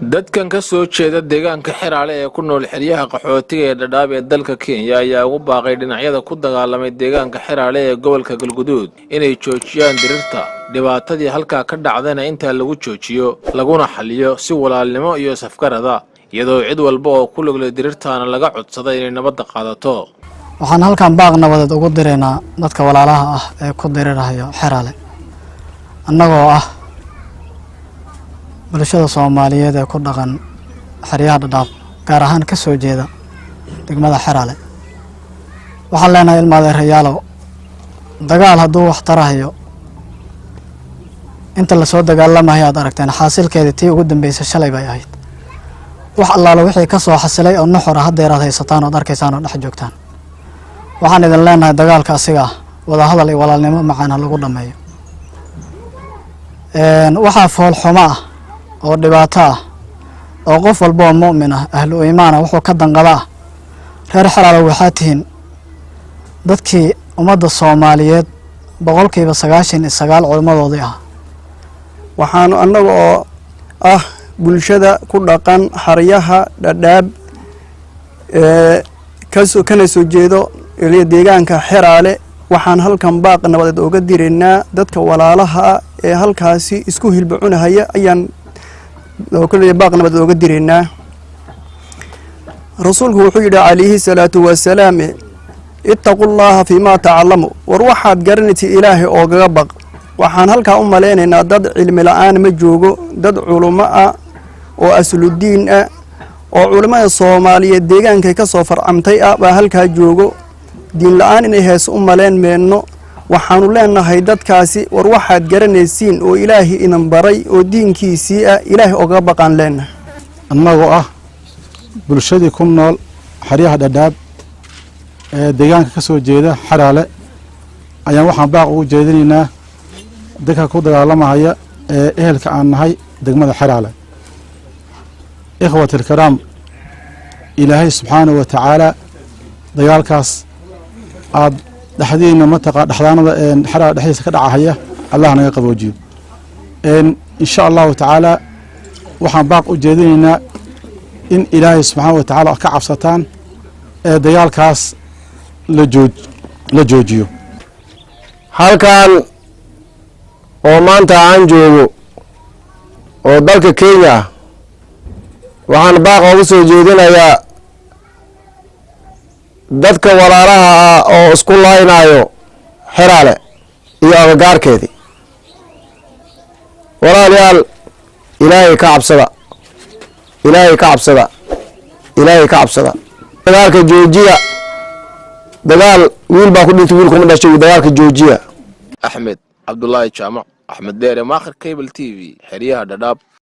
dadkan ka soo jeeda deegaanka xiraale ee ku nool xeryaha qaxootiga ee Dadaab ee dalka Kenya ayaa ugu baaqay dhinacyada ku dagaalamay deegaanka xiraale ee gobolka Galguduud inay joojiyaan dirirta dhibaatadii halka ka dhacdayna inta lagu joojiyo laguna xaliyo si walaalnimo iyo safgarada iyadoo cid walba oo ku lug leh dirirtaana laga codsaday inay nabad qaadato. waxaan halkan baaq nabadeed ugu direynaa dadka walaalaha ah ee ku diriraya xiraale annagoo ah bulshada Soomaaliyeed ee ku dhaqan xeryaha Dadaab gaar ahaan ka soo jeeda degmada xiraale waxaan leenahay ilmaadeerayaal dagaal hadduu wax tarahayo inta la soo dagaalamayo aad aragteen xaasilkeedii tii ugu dambeysay shalay bay ahayd wax allaala wixii ka soo xasilay oo nuxur ah hadeeraad haysataan oo arkaysaan oo dhex joogtaan waxaan idin leenahay dagaalka asiga wada hadal iyo walaalnimo macaan lagu dhameeyo waxa fool xumo ah oo dhibaato ah oo qof walba oo mu'min ah ahlu iimaan ah wuxuu ka danqadaa reer xiraale waxaa tihiin dadkii ummadda Soomaaliyeed boqolkiiba 99 culimadoodii ah waxaan annaga oo ah bulshada ku dhaqan xeryaha Dadaab kana soo jeedo deegaanka xiraale waxaan halkan baaq nabadeed uga direynaa dadka walaalaha ee halkaasi isku hilbacunahaya ayaan كل باقي نبض وقدرنا رسوله وحيد عليه الصلاة والسلام اتقوا الله فيما تعلموا وروحات قرنتي إلهي أو قبق وحان هلك لين ضد علم الآن مجوجو ضد علماء وأسل الدين وعلماء الصومالية ديجان كيكسوفر عمتيا وهلك جوجو دين الآن نهاس لين منه waxaanu leenahay dadkaasi war waxaad garanaysiin oo Ilaahi inan baray oo diinkiisii Ilaahi uga baqan leenahay annagoo ah bulshadii ku nool xeryaha Dadaab ee deegaanka ka soo jeeda xiraale ayaan waxaan baaq ugu jeedinaynaa dadka ku dagaalamaya ee ehelka aan nahay degmada xiraale ikhwatul karaam Ilaahi subhanahu wa ta'ala dagaalkaas aad dhaxdiina mataqa dhaxdaanada xiraale dhaxdiisa ka dhacaya Allah naga qaboojiyo insha Allah ta'ala waxaan baaq u jeedinaynaa in Ilaahay subhanahu wa ta'ala ka cabsataan ee dagaalkaas la joojiyo halkan oo maanta aan joogo oo dalka Kenya waxaan baaq ugu soo jeedinayaa dadka walaalaha oo isku laaynayo xiraale iyo agagaarkeedii walaalayaal Ilaahay ka cabsada dagaalka joojiya dagaal wiil baa ku dhintay wiilku ma dhashay dagaalka joojiya Axmed Abdullaahi Jaamac Axmed Deere Maakhir Cable TV xeryaha Dadaab